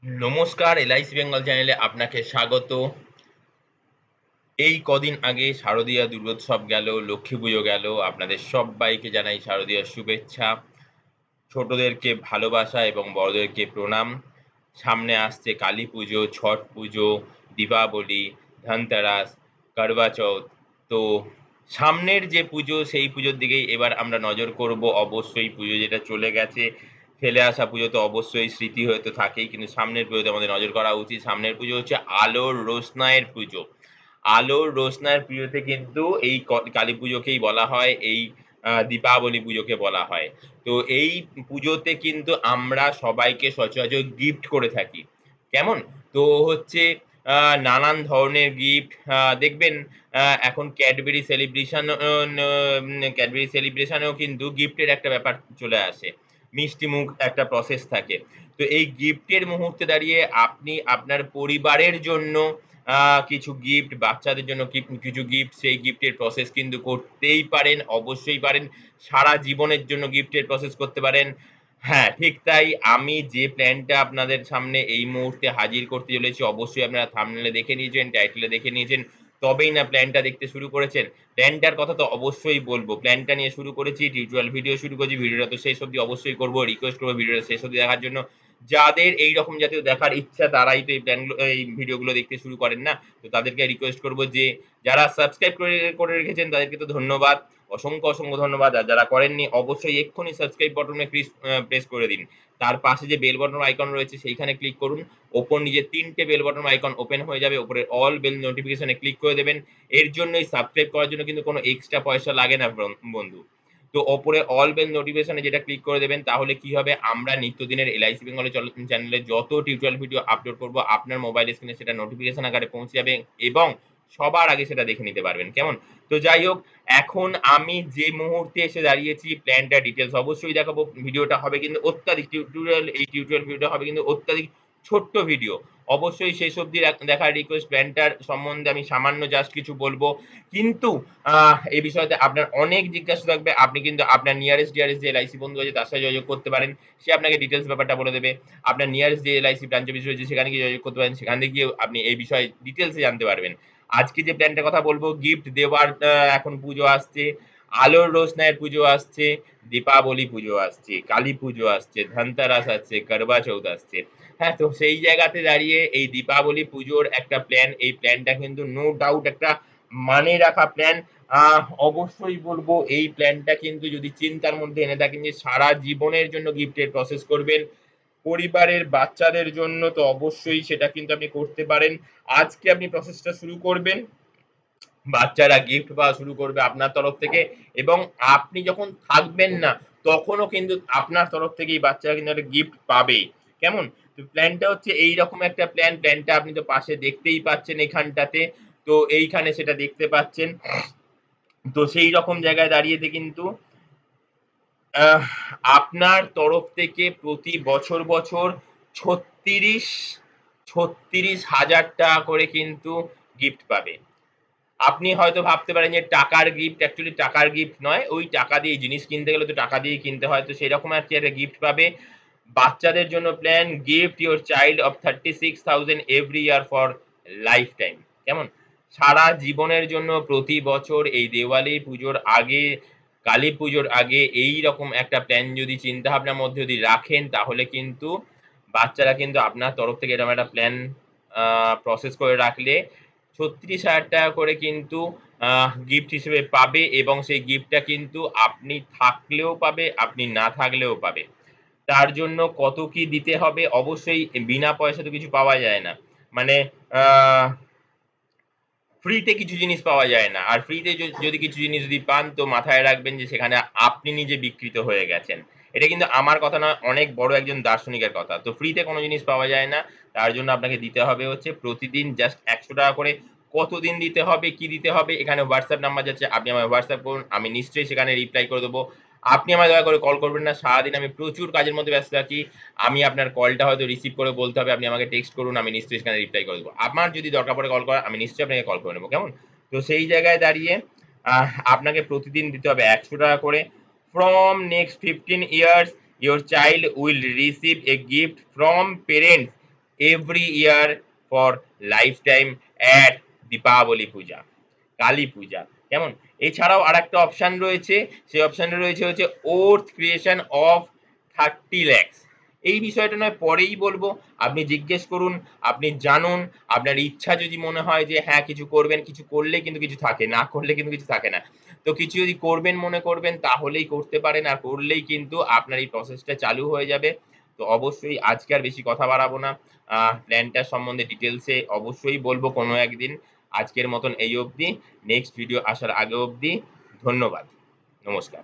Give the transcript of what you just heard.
নমস্কার, এলআইসি বেঙ্গল চ্যানেলে আপনাকে স্বাগত। এই কদিন আগে শারদীয়া দুর্গোৎসব গেল, লক্ষ্মী পুজো গেল। আপনাদের সব্বাইকে জানাই শারদীয়ার শুভেচ্ছা। ছোটদেরকে ভালোবাসা এবং বড়দেরকে প্রণাম। সামনে আসছে কালী পুজো, ছট পুজো, দীপাবলি, ধনতেরাস, করবা চৌথ। তো সামনের যে পুজো সেই পুজোর দিকেই এবার আমরা নজর করব। অবশ্যই পুজো যেটা চলে গেছে, ফেলে আসা পুজো তো অবশ্যই স্মৃতি হয়ে তো থাকেই, কিন্তু সামনের পুজোতে আমাদের নজর করা উচিত। সামনের পুজো হচ্ছে আলোর রোশনাইয়ের পুজো। আলোর রোশনাইয়ের পুজোতে কিন্তু এই কালী পুজোকেই বলা হয়, এই দীপাবলি পুজোকে বলা হয়। তো এই পুজোতে কিন্তু আমরা সবাইকে সচরাচর গিফট করে থাকি। কেমন? তো হচ্ছে নানান ধরনের গিফট দেখবেন এখন ক্যাডবেরি সেলিব্রেশনেও কিন্তু গিফটের একটা ব্যাপার চলে আসে। মিষ্টিমুখ একটা প্রসেস থাকে। তো এই গিফটের মুহূর্তে দাঁড়িয়ে আপনি আপনার পরিবারের জন্য আ কিছু গিফট, বাচ্চাদের জন্য কিছু গিফট, সেই গিফটের প্রসেস কিন্তু করতেই পারেন, অবশ্যই পারেন। সারা জীবনের জন্য গিফটের প্রসেস করতে পারেন। হ্যাঁ, ঠিক তাই। আমি যে প্ল্যানটা আপনাদের সামনে এই মুহূর্তে হাজির করতে চলেছি, অবশ্যই আপনারা থাম্বনেইলে দেখে নিয়েছেন, টাইটেলে দেখে নিয়েছেন, তবেই না প্ল্যানটা দেখতে শুরু করেছেন। প্ল্যানটার কথা তো অবশ্যই বলব। প্ল্যানটা নিয়ে শুরু করেছি, টিউটোরিয়াল ভিডিও শুরু করেছি। ভিডিওটা তো শেষ অব্দি অবশ্যই করব। রিকোয়েস্ট করব ভিডিওটা শেষ অব্দি দেখার জন্য। যাদের এইরকম জাতীয় দেখার ইচ্ছা তারাই তো এই ভিডিওগুলো দেখতে শুরু করেন না? তো তাদেরকে রিকোয়েস্ট করব যে যারা সাবস্ক্রাইব করে রেখেছেন তাদেরকে তো ধন্যবাদ। অসংখ্য ধন্যবাদ। আর যারা করেননি অবশ্যই এক্ষুনি সাবস্ক্রাইব বাটনে প্রেস করে দিন। তার পাশে যে বেল বাটন আইকন রয়েছে সেইখানে ক্লিক করুন। ওপর নিচে ৩ টে বেল বাটন আইকন ওপেন হয়ে যাবে। উপরে অল বেল নোটিফিকেশন এ ক্লিক করে দেবেন। এর জন্যই সাবস্ক্রাইব করার জন্য কিন্তু কোনো এক্সট্রা পয়সা লাগে না বন্ধু। তো ওপরে অল বেল নোটিফিকেশন এ যেটা ক্লিক করে দেবেন তাহলে কি হবে, আমরা নিত্যদিনের এলআইসি বেঙ্গল চ্যানেলে যত টিউটোরিয়াল ভিডিও আপলোড করব আপনার মোবাইল স্ক্রিনে সেটা নোটিফিকেশন আকারে পৌঁছে যাবে এবং সবার আগে সেটা দেখে নিতে পারবেন। কেমন? তো যাই হোক, এখন আমি যে মুহূর্তে এসে দাঁড়িয়েছি প্ল্যানটা ডিটেইলস অবশ্যই দেখাবো। ভিডিওটা হবে কিন্তু অত্যাধিক টিউটোরিয়াল ভিডিওটা হবে কিন্তু অত্যাধিক ছোট্ট ভিডিও। অবশ্যই শেষ অব্দি দেখার রিকোয়েস্ট। প্ল্যানটার সম্বন্ধে আমি সামান্য জাস্ট কিছু বলবো। কিন্তু এই বিষয়তে আপনার অনেক জিজ্ঞাসা থাকবে। আপনি কিন্তু আপনার ডিয়ারেস্ট যে এলআইসি বন্ধু আছে তার সাথে যোগাযোগ করতে পারেন। সে আপনাকে ডিটেইলস ব্যাপারটা বলে দেবে। আপনার নিয়ারেস্ট যে এলআইসি ব্রাঞ্চ অফিস রয়েছে সেখানে গিয়ে যোগাযোগ করতে পারেন। সেখান থেকে গিয়েও আপনি এই বিষয়ে ডিটেইলস এ জানতে পারবেন। আজকে যে প্ল্যানটার কথা বলবো, গিফট দেওয়ার এখন পুজো আসছে, আলোর রোশনাইয়ের পুজো আসছে, দীপাবলি পুজো আসছে, কালী পুজো আসছে, ধনতেরাস আসছে, করবা চৌথ আসছে। হ্যাঁ, তো সেই জায়গাতে দাঁড়িয়ে এই দীপাবলি পুজোর একটা প্ল্যান, এই প্ল্যানটা কিন্তু নো ডাউট একটা মানে রাখা প্ল্যান। অবশ্যই বলবো এই প্ল্যানটা কিন্তু যদি চিন্তার মধ্যে এনে থাকেন যে সারা জীবনের জন্য গিফটের প্রসেস করবেন, পরিবারের বাচ্চাদের জন্য, তো অবশ্যই সেটা কিন্তু আপনি করতে পারেন। আজকে আপনি প্রসেসটা শুরু করবেন। বাচ্চারা গিফট পাওয়া শুরু করবে আপনার তরফ থেকে এবং আপনি যখন থাকবেন না তখনও কিন্তু আপনার তরফ থেকেই বাচ্চারা কিন্তু একটা গিফট পাবেই। কেমন? তো প্ল্যানটা হচ্ছে এইরকম একটা প্ল্যান। প্ল্যানটা আপনি তো পাশে দেখতেই পাচ্ছেন এখানটাতে। তো এইখানে সেটা দেখতে পাচ্ছেন। তো সেই রকম জায়গায় দাঁড়িয়েতে কিন্তু আহ আপনার তরফ থেকে প্রতি বছর ৩৬,০০০ টাকা করে কিন্তু গিফট পাবে। আপনি হয়তো ভাবতে পারেন যে টাকার গিফট, অ্যাকচুয়ালি টাকার গিফট নয়। ওই টাকা দিয়ে জিনিস কিনতে গেলে তো টাকা দিয়েই কিনতে হয়। তো সেরকম আরকি একটা গিফট পাবে। বাচ্চাদের জন্য plan, gift your child of 36,000 every year for life time. কেমন? সারা জীবনের জন্য প্রতি বছর এই দেওয়ালি পুজোর আগে, কালী পুজোর আগে এইরকম একটা প্ল্যান যদি চিন্তাভাবনার মধ্যে যদি রাখেন তাহলে কিন্তু বাচ্চারা কিন্তু আপনার তরফ থেকে এরকম একটা প্ল্যান প্রসেস করে রাখলে ৩৬,০০০ টাকা করে কিন্তু গিফট হিসেবে পাবে এবং সেই গিফটটা কিন্তু আপনি থাকলেও পাবে, আপনি না থাকলেও পাবে। তার জন্য কত কি দিতে হবে? অবশ্যই বিনা পয়সায় তো কিছু পাওয়া যায় না। মানে আ ফ্রিতে কিছু জিনিস পাওয়া যায় না। আর ফ্রিতে যদি কিছু জিনিস যদি পান তো মাথায় রাখবেন যে সেখানে আপনি নিজে বিকৃত হয়ে গেছেন। এটা কিন্তু আমার কথা নয়, অনেক বড় একজন দার্শনিকের কথা। তো ফ্রিতে কোন জিনিস পাওয়া যায় না। তার জন্য আপনাকে দিতে হবে হচ্ছে প্রতিদিন জাস্ট ৳১০০ করে। কতদিন দিতে হবে, কি দিতে হবে, এখানে WhatsApp নাম্বার যাচ্ছে। আপনি আমায় WhatsApp করুন। আমি নিশ্চয়ই সেখানে রিপ্লাই করে দেব। আপনি আমায় দয়া করে কল করবেন না। সারাদিন আমি প্রচুর কাজের মধ্যে ব্যস্ত থাকি। আমি আপনার কলটা হয়তো রিসিভ করে বলতে হবে, আপনি আমাকে টেক্সট করুন, আমি নিশ্চয়ই সেখানে রিপ্লাই করে দেব। আমার যদি দরকার পড়ে কল করার, আমি নিশ্চয়ই আপনাকে কল করে নেব। কেমন? তো সেই জায়গায় দাঁড়িয়ে আপনাকে প্রতিদিন দিতে হবে ৳১০০ করে। From next 15 years, your child will receive a gift from parents every year for lifetime at Deepavali পূজা, কালী পূজা, কেমন? এছাড়াও আরেকটা অপশন রয়েছে, সেই অপশনটা রয়েছে হচ্ছে ওর্থ ক্রিয়েশন অফ 30 lakhs। এই বিষয়টা নয় পরেই বলবো, আপনি জিজ্ঞেস করুন, আপনি জানুন, আপনার ইচ্ছা যদি মনে হয় যে হ্যাঁ কিছু করবেন, কিছু করলে কিন্তু কিছু থাকে, না করলে কিন্তু কিছু থাকে না। তো কিছু যদি করবেন মনে করবেন তাহলেই করতে পারেন, আর করলেই কিন্তু আপনার এই প্রসেসটা চালু হয়ে যাবে। তো অবশ্যই আজকে আর বেশি কথা বাড়াবো না। প্ল্যানটা সম্বন্ধে ডিটেইলসে অবশ্যই বলবো কোনো একদিন। আজকের মতন এই অবধি, নেক্সট ভিডিও আসার আগে অবধি ধন্যবাদ। নমস্কার।